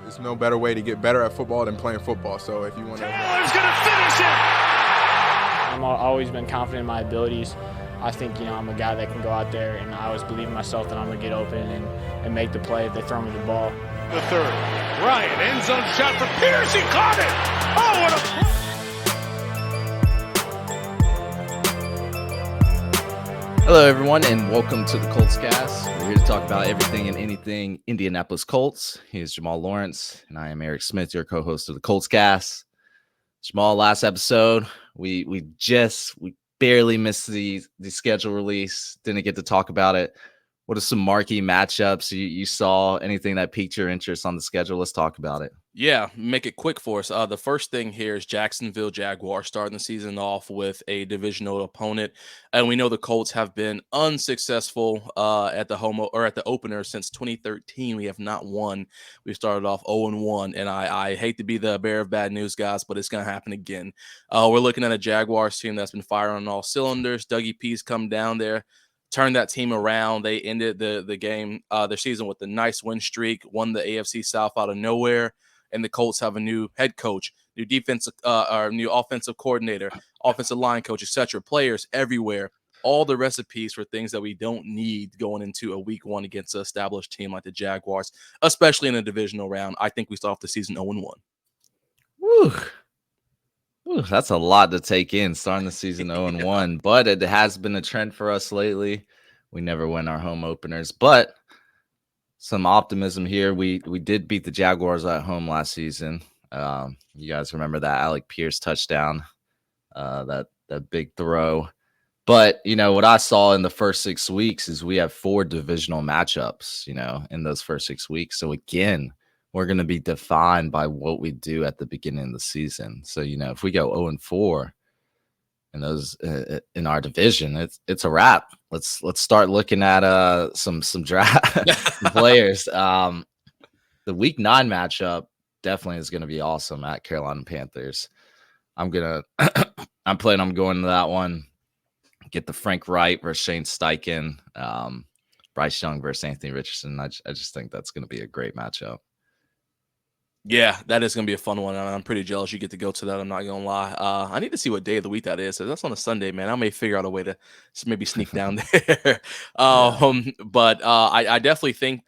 There's no better way to get better at football than playing football. So if you want to, Taylor's gonna finish it. I've always been confident in my abilities. I think, I'm a guy that can go out there, and I always believe in myself that I'm going to get open and make the play if they throw me the ball. The third. Ryan, end zone shot for Pierce. He caught it. Oh, what a... Hello, everyone, and welcome to the Colts Cast. We're here to talk about everything and anything Indianapolis Colts. Here's Jamal Lawrence, and I am Eric Smith, your co-host of the Colts Cast. Jamal, last episode, we barely missed the schedule release. Didn't get to talk about it. What are some marquee matchups you saw? Anything that piqued your interest on the schedule? Let's talk about it. Yeah, make it quick for us. The first thing here is Jacksonville Jaguars starting the season off with a divisional opponent, and we know the Colts have been unsuccessful at the opener since 2013. We have not won. We started off 0-1, and I hate to be the bearer of bad news, guys, but it's going to happen again. We're looking at a Jaguars team that's been firing on all cylinders. Dougie P's come down there, turned that team around. They ended their season with a nice win streak, won the AFC South out of nowhere. And the Colts have a new head coach, new new offensive coordinator, offensive line coach, etc. Players everywhere. All the recipes for things that we don't need going into a week one against an established team like the Jaguars, especially in a divisional round. I think we start off the season 0-1. Woo. Ooh, that's a lot to take in, starting the season 0-1. But it has been a trend for us lately. We never win our home openers, but some optimism here. We did beat the Jaguars at home last season. You guys remember that Alec Pierce touchdown, that big throw. But, what I saw in the first 6 weeks is we have 4 divisional matchups, in those first 6 weeks. So, again, we're going to be defined by what we do at the beginning of the season. So, if we go 0-4 in those in our division, it's a wrap. Let's start looking at some draft players. The Week 9 matchup definitely is going to be awesome at Carolina Panthers. I'm planning on going to that one. Get the Frank Wright versus Shane Steichen, Bryce Young versus Anthony Richardson. I just think that's going to be a great matchup. Yeah, that is going to be a fun one. I'm pretty jealous you get to go to that. I'm not going to lie. I need to see what day of the week that is. So that's on a Sunday, man. I may figure out a way to maybe sneak down there. But I definitely think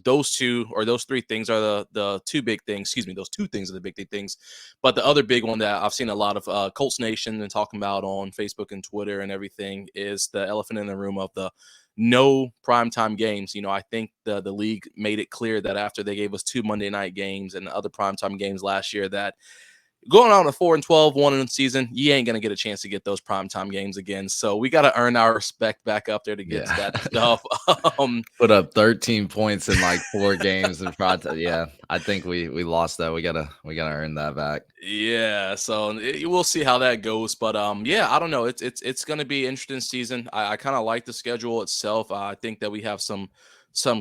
those 3 things are the 2 big things. Excuse me, those 2 things are the big things. But the other big one that I've seen a lot of Colts Nation and talking about on Facebook and Twitter and everything is the elephant in the room of the no primetime games. I think the league made it clear that after they gave us 2 Monday night games and other primetime games last year, that going on a 4-12, 1 in the season, you ain't going to get a chance to get those primetime games again. So we got to earn our respect back up there to get to that stuff. Put up 13 points in like 4 games in primetime. Yeah, I think we lost that. We gotta earn that back. Yeah, so we'll see how that goes. But I don't know. It's going to be an interesting season. I kind of like the schedule itself. I think that we have some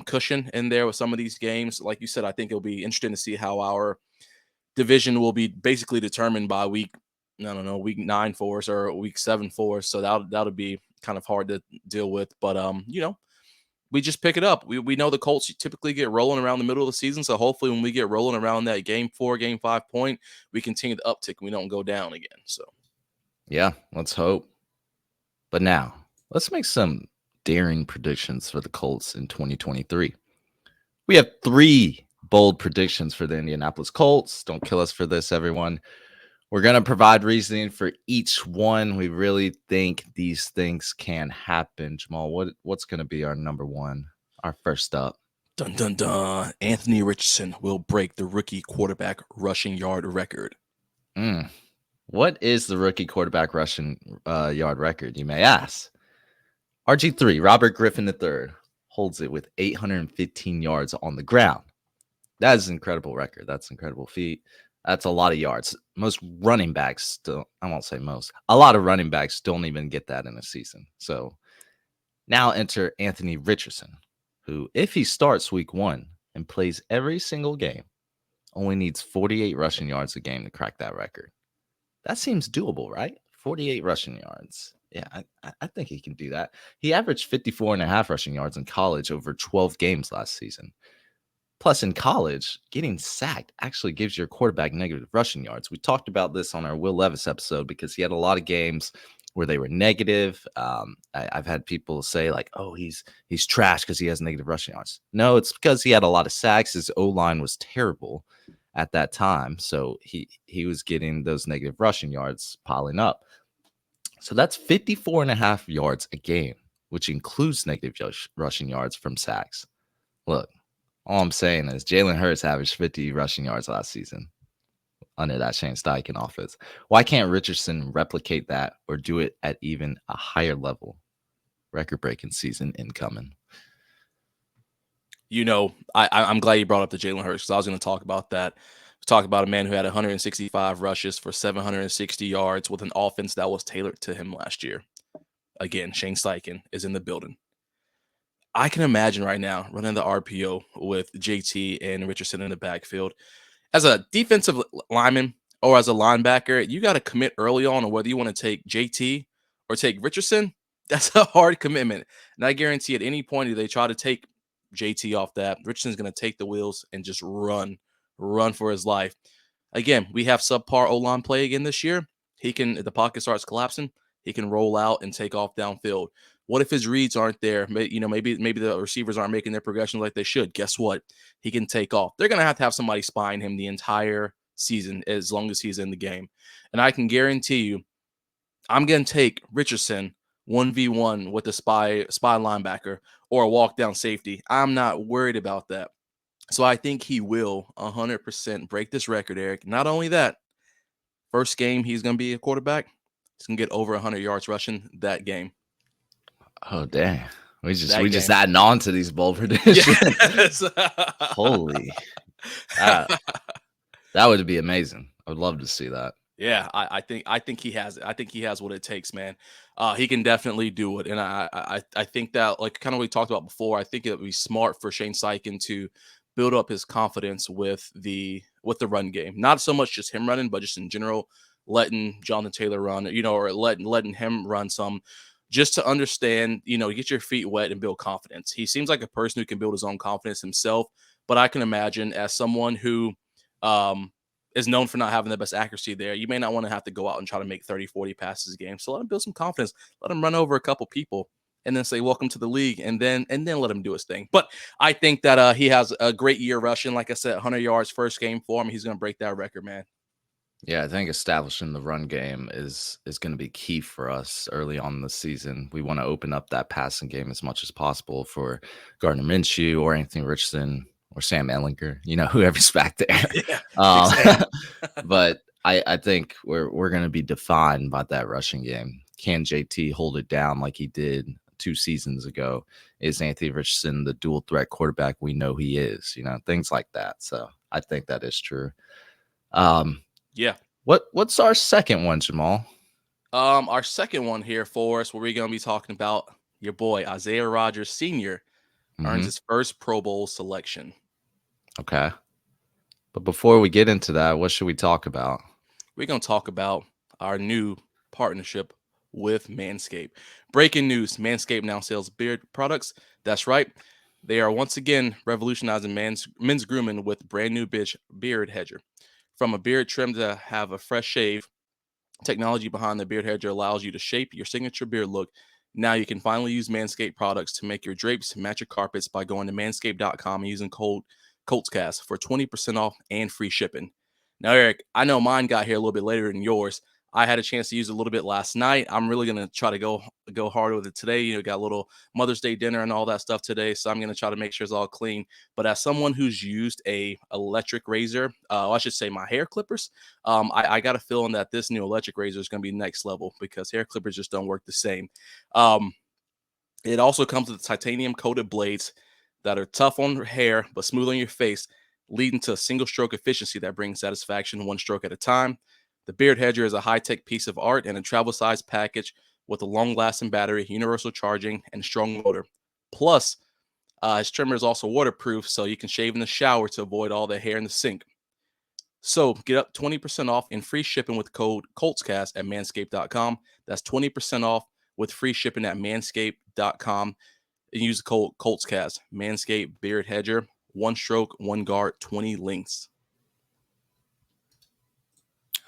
cushion in there with some of these games. Like you said, I think it'll be interesting to see how our division will be basically determined by week 9 for us or week 7 for us. So that'll be kind of hard to deal with. But we just pick it up. We know the Colts typically get rolling around the middle of the season. So hopefully when we get rolling around that game 4, game 5 point, we continue to uptick and we don't go down again. So yeah, let's hope. But now let's make some daring predictions for the Colts in 2023. We have 3 bold predictions for the Indianapolis Colts. Don't kill us for this, everyone. We're going to provide reasoning for each one. We really think these things can happen. Jamal, what's going to be our number 1, our first up? Dun, dun, dun. Anthony Richardson will break the rookie quarterback rushing yard record. What is the rookie quarterback rushing yard record, you may ask? RG3, Robert Griffin III, holds it with 815 yards on the ground. That is an incredible record. That's an incredible feat. That's a lot of yards. Most running backs I won't say most. A lot of running backs don't even get that in a season. So now enter Anthony Richardson, who, if he starts week 1 and plays every single game, only needs 48 rushing yards a game to crack that record. That seems doable, right? 48 rushing yards. Yeah, I think he can do that. He averaged 54.5 rushing yards in college over 12 games last season. Plus, in college, getting sacked actually gives your quarterback negative rushing yards. We talked about this on our Will Levis episode because he had a lot of games where they were negative. I've had people say like, "Oh, he's trash because he has negative rushing yards." No, it's because he had a lot of sacks. His O-line was terrible at that time, so he was getting those negative rushing yards piling up. So that's 54 and a half yards a game, which includes negative rushing yards from sacks. Look. All I'm saying is Jalen Hurts averaged 50 rushing yards last season under that Shane Steichen offense. Why can't Richardson replicate that or do it at even a higher level? Record-breaking season incoming. I'm glad you brought up the Jalen Hurts because I was going to talk about that. Talk about a man who had 165 rushes for 760 yards with an offense that was tailored to him last year. Again, Shane Steichen is in the building. I can imagine right now running the RPO with JT and Richardson in the backfield. As a defensive lineman or as a linebacker, you got to commit early on whether you want to take JT or take Richardson. That's a hard commitment. And I guarantee at any point if they try to take JT off that, Richardson's going to take the wheels and just run for his life. Again, we have subpar O-line play again this year. He can, if the pocket starts collapsing, he can roll out and take off downfield. What if his reads aren't there? Maybe the receivers aren't making their progressions like they should. Guess what? He can take off. They're going to have somebody spying him the entire season as long as he's in the game. And I can guarantee you, I'm going to take Richardson 1v1 with a spy linebacker or a walk down safety. I'm not worried about that. So I think he will 100% break this record, Eric. Not only that, first game he's going to be a quarterback, he's going to get over 100 yards rushing that game. Oh, dang. We just adding on to these bold predictions. Yes. Holy. That would be amazing. I would love to see that. Yeah, I think he has it. I think he has what it takes, man. He can definitely do it. And I think that, like kind of we talked about before, I think it would be smart for Shane Steichen to build up his confidence with the run game. Not so much just him running, but just in general, letting Jonathan Taylor run, or letting him run some, just to understand, get your feet wet and build confidence. He seems like a person who can build his own confidence himself, but I can imagine as someone who is known for not having the best accuracy there, you may not want to have to go out and try to make 30, 40 passes a game. So let him build some confidence. Let him run over a couple people and then say, welcome to the league. And then let him do his thing. But I think that he has a great year rushing. Like I said, 100 yards first game for him. He's going to break that record, man. Yeah, I think establishing the run game is going to be key for us early on in the season. We want to open up that passing game as much as possible for Gardner Minshew or Anthony Richardson or Sam Ehlinger, whoever's back there. Yeah, but I think we're going to be defined by that rushing game. Can JT hold it down like he did 2 seasons ago? Is Anthony Richardson the dual threat quarterback we know he is? Things like that. So I think that is true. Yeah. What's our second one, Jamal? Our second one here for us, where we're going to be talking about your boy Isaiah Rodgers Sr. earns his first Pro Bowl selection. Okay. But before we get into that, what should we talk about? We're going to talk about our new partnership with Manscaped. Breaking news, Manscaped now sells beard products. That's right. They are once again revolutionizing men's grooming with brand new beard hedger. From a beard trim to have a fresh shave, technology behind the beard hedger allows you to shape your signature beard look. Now you can finally use Manscaped products to make your drapes match your carpets by going to manscaped.com and using code ColtsCast for 20% off and free shipping. Now, Eric, I know mine got here a little bit later than yours. I had a chance to use it a little bit last night. I'm really going to try to go hard with it today. Got a little Mother's Day dinner and all that stuff today. So I'm going to try to make sure it's all clean. But as someone who's used a electric razor, I should say my hair clippers, I got a feeling that this new electric razor is going to be next level because hair clippers just don't work the same. It also comes with titanium coated blades that are tough on hair, but smooth on your face, leading to a single stroke efficiency that brings satisfaction one stroke at a time. The beard hedger is a high-tech piece of art and a travel-sized package with a long-lasting battery, universal charging, and strong motor. Plus, his trimmer is also waterproof, so you can shave in the shower to avoid all the hair in the sink. So get up 20% off and free shipping with code ColtsCast at manscaped.com. That's 20% off with free shipping at manscaped.com. And use the code ColtsCast. Manscaped Beard Hedger, 1 stroke, 1 guard, 20 lengths.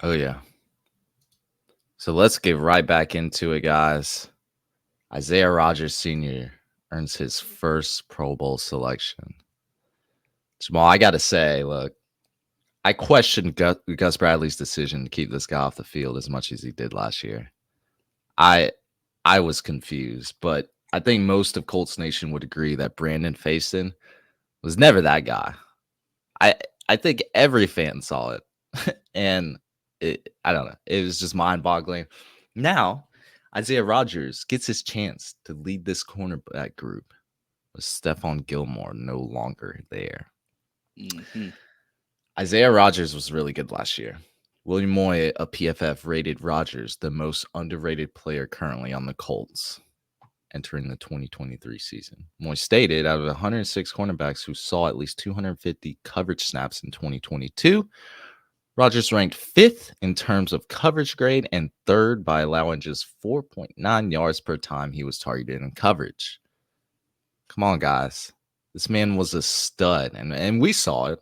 Oh, yeah. So let's get right back into it, guys. Isaiah Rodgers Sr. earns his first Pro Bowl selection. Jamal, I got to say, look, I questioned Gus Bradley's decision to keep this guy off the field as much as he did last year. I was confused, but I think most of Colts Nation would agree that Brandon Facyson was never that guy. I think every fan saw it, and I don't know. It was just mind-boggling. Now, Isaiah Rodgers gets his chance to lead this cornerback group with Stephon Gilmore no longer there. Mm-hmm. Isaiah Rodgers was really good last year. William Moy, a PFF, rated Rodgers the most underrated player currently on the Colts entering the 2023 season. Moy stated, out of 106 cornerbacks who saw at least 250 coverage snaps in 2022, Rodgers ranked 5th in terms of coverage grade and 3rd by allowing just 4.9 yards per time he was targeted in coverage. Come on, guys. This man was a stud, and we saw it.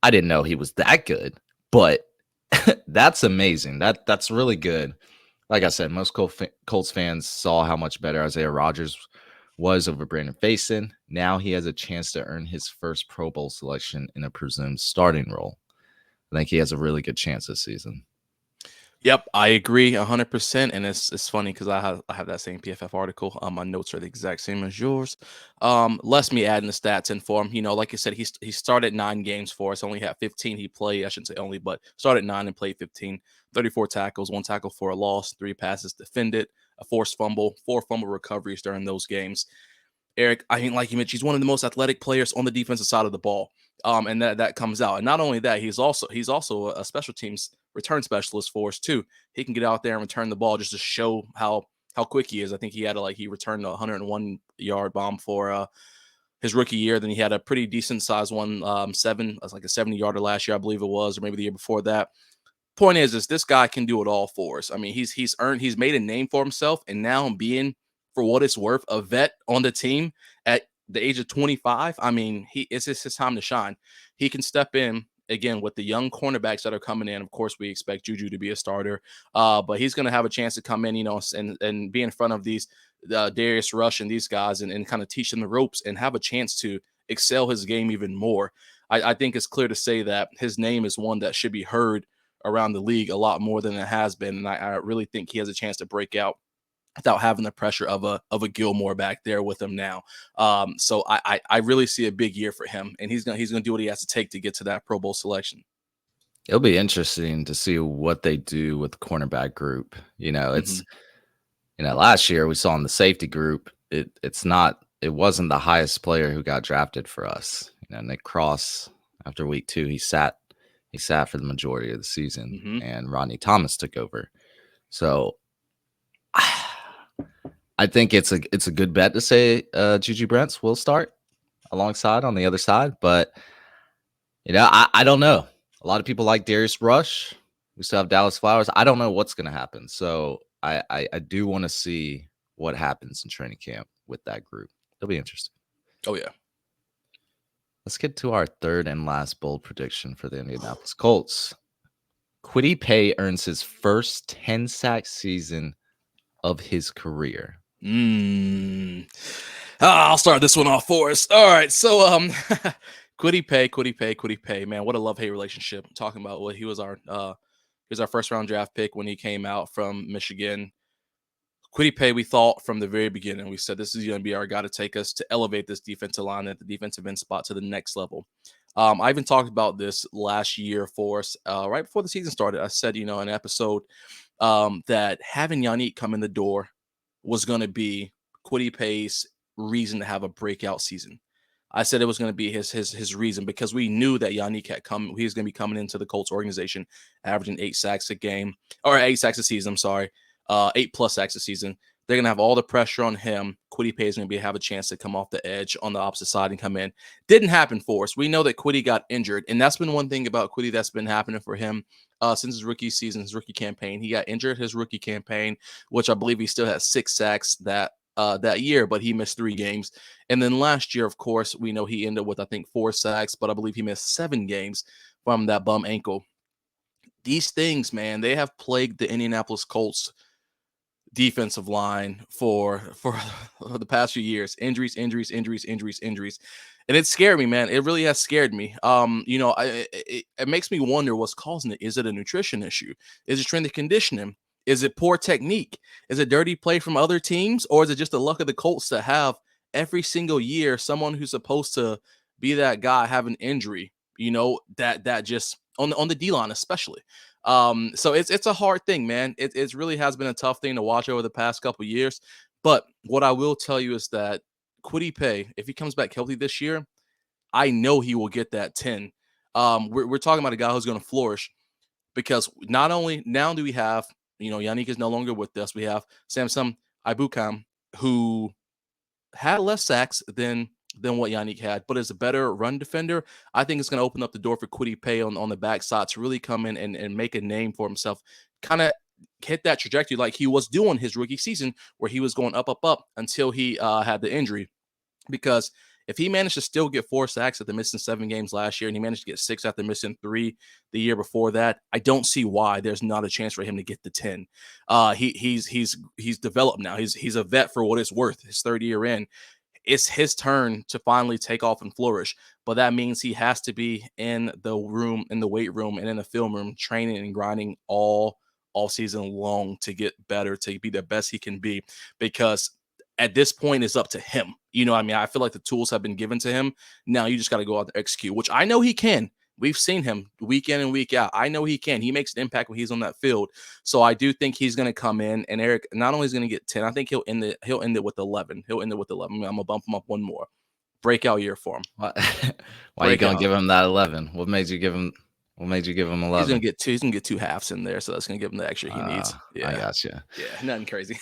I didn't know he was that good, but that's amazing. That's really good. Like I said, most Colts fans saw how much better Isaiah Rodgers was over Brandon Facyson. Now he has a chance to earn his first Pro Bowl selection in a presumed starting role. I think he has a really good chance this season. Yep, I agree 100%. And it's funny because I have that same PFF article. My notes are the exact same as yours. Less me adding the stats in for him. You know, like you said, he started 9 games for us. Only had 15 he played. I shouldn't say only, but started 9 and played 15. 34 tackles, 1 tackle for a loss, 3 passes defended, a forced fumble, 4 fumble recoveries during those games. Eric, I mean, like you mentioned, he's one of the most athletic players on the defensive side of the ball. And that comes out. And not only that, he's also a special teams return specialist for us too. He can get out there and return the ball just to show how quick he is. I think he returned a 101-yard bomb for his rookie year. Then he had a pretty decent size one, like a 70-yarder last year, I believe it was, or maybe the year before that. Point is this guy can do it all for us. I mean, he's made a name for himself, and now being, for what it's worth, a vet on the team at the age of 25, I mean, it's his time to shine. He can step in again with the young cornerbacks that are coming in. Of course, we expect Juju to be a starter, but he's going to have a chance to come in, you know, and be in front of these Darius Rush and these guys and kind of teach them the ropes and have a chance to excel his game even more. I think it's clear to say that his name is one that should be heard around the league a lot more than it has been, and I really think he has a chance to break out without having the pressure of a Gilmore back there with him now. So I really see a big year for him, and he's gonna do what he has to take to get to that Pro Bowl selection. It'll be interesting to see what they do with the cornerback group. You know, it's last year we saw in the safety group, it wasn't the highest player who got drafted for us. You know, Nick Cross, after week 2, he sat for the majority of the season, and Rodney Thomas took over. So I think it's a good bet to say Juju Brents will start alongside on the other side, but you know, I don't know. A lot of people like Darius Rush. We still have Dallas Flowers. I don't know what's going to happen. So I do want to see what happens in training camp with that group. It'll be interesting. Oh yeah. Let's get to our third and last bold prediction for the Indianapolis Colts. Kwity Paye earns his first 10-sack season of his career. I'll start this one off for us. All right, so Kwity Paye, man, what a love-hate relationship. I'm talking about what he was our first round draft pick when he came out from Michigan. Kwity Paye, we thought from the very beginning, we said this is going to be our guy to take us to elevate this defensive line at the defensive end spot to the next level. I even talked about this last year for us, right before the season started. I said, in an episode that having Yannick come in the door was going to be Kwity Paye's reason to have a breakout season. I said it was going to be his reason because we knew that Yannick had come. He was going to be coming into the Colts organization, averaging 8 sacks a game, or 8 sacks a season. I'm sorry, 8+ sacks a season. They're going to have all the pressure on him. Kwity Paye is going to have a chance to come off the edge on the opposite side and come in. Didn't happen for us. We know that Kwity got injured, and that's been one thing about Kwity that's been happening for him since his rookie season, his rookie campaign. He got injured his rookie campaign, which I believe he still has 6 sacks that that year, but he missed 3 games. And then last year, of course, we know he ended with, I think, 4 sacks, but I believe he missed 7 games from that bum ankle. These things, man, they have plagued the Indianapolis Colts defensive line for the past few years. Injuries. And it scared me, man. It really has scared me. It makes me wonder what's causing it. Is it a nutrition issue? Is it strength and conditioning? Is it poor technique? Is it dirty play from other teams? Or is it just the luck of the Colts to have every single year someone who's supposed to be that guy have an injury, that just on the D-line especially. So it's a hard thing, man. It really has been a tough thing to watch over the past couple years. But what I will tell you is that Kwity Paye, if he comes back healthy this year, I know he will get that 10. We're talking about a guy who's going to flourish because not only now do we have, Yannick is no longer with us. We have Samson Ibukam, who had less sacks than what Yannick had, but is a better run defender. I think it's going to open up the door for Kwity Paye on the backside to really come in and make a name for himself, kind of hit that trajectory like he was doing his rookie season where he was going up until he had the injury. Because if he managed to still get 4 sacks after missing 7 games last year, and he managed to get 6 after missing 3 the year before that, I don't see why there's not a chance for him to get the 10. He's developed now. He's a vet for what it's worth. His 3rd year in, it's his turn to finally take off and flourish. But that means he has to be in the room, in the weight room, and in the film room, training and grinding all season long to get better, to be the best he can be. Because at this point, it's up to him. I feel like the tools have been given to him. Now you just got to go out there and execute, which I know he can. We've seen him week in and week out. I know he can. He makes an impact when he's on that field. So I do think he's going to come in, and Eric not only is going to get 10, I think he'll end it with 11. He'll end it with 11. I'm going to bump him up one more. Breakout year for him. Why are you going to give him that 11? What made you give him 11? He's going to get 2 halves in there, so that's going to give him the extra he needs. Yeah. I gotcha. Yeah, nothing crazy.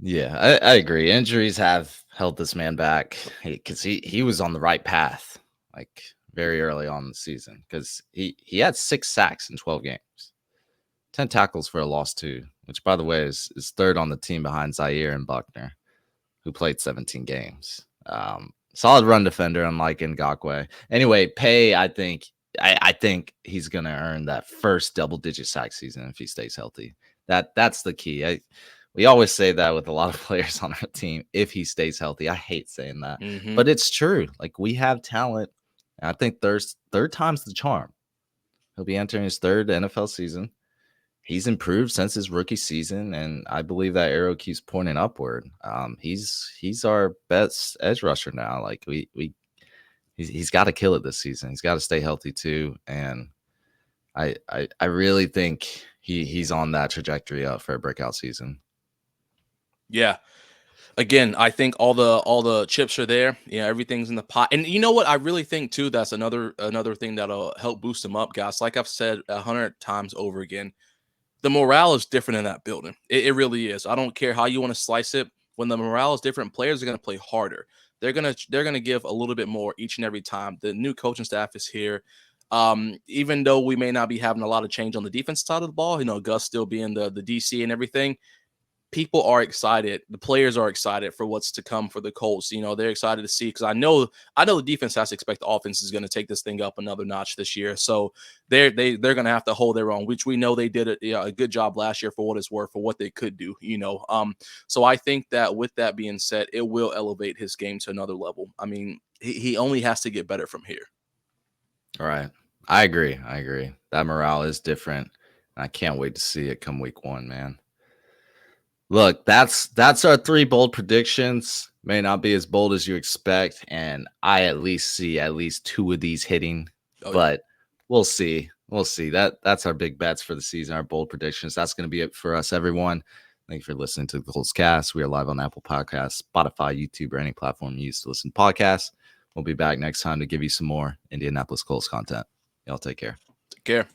Yeah, I agree. Injuries have held this man back because he was on the right path, like very early on in the season, because he had 6 sacks in 12 games, 10 tackles for a loss too, which by the way is 3rd on the team behind Zaire and Buckner, who played 17 games. Solid run defender, unlike Ngakoue. Anyway, Paye, I think he's gonna earn that first double-digit sack season if he stays healthy. That's the key. We always say that with a lot of players on our team. If he stays healthy, I hate saying that, but it's true. Like, we have talent. I think third time's the charm. He'll be entering his 3rd NFL season. He's improved since his rookie season, and I believe that arrow keeps pointing upward. He's our best edge rusher now. Like, he's got to kill it this season. He's got to stay healthy too, and I really think he's on that trajectory up for a breakout season. Yeah. Again, I think all the chips are there. Yeah, everything's in the pot. And you know what? I really think too, that's another thing that'll help boost him up, guys. Like I've said 100 times over again, the morale is different in that building. It really is. I don't care how you want to slice it. When the morale is different, players are going to play harder. They're gonna give a little bit more each and every time. The new coaching staff is here. Even though we may not be having a lot of change on the defense side of the ball, Gus still being the DC and everything, people are excited. The players are excited for what's to come for the Colts. They're excited to see, because I know the defense has to expect the offense is going to take this thing up another notch this year. So they're going to have to hold their own, which we know they did a good job last year for what it's worth, for what they could do. So I think that with that being said, it will elevate his game to another level. I mean, he only has to get better from here. All right. I agree. That morale is different. I can't wait to see it come week 1, man. Look, that's our 3 bold predictions. May not be as bold as you expect, and I at least see 2 of these hitting. But we'll see. That's our big bets for the season, our bold predictions. That's going to be it for us, everyone. Thank you for listening to the Colts Cast. We are live on Apple Podcasts, Spotify, YouTube, or any platform you use to listen to podcasts. We'll be back next time to give you some more Indianapolis Colts content. Y'all take care. Take care.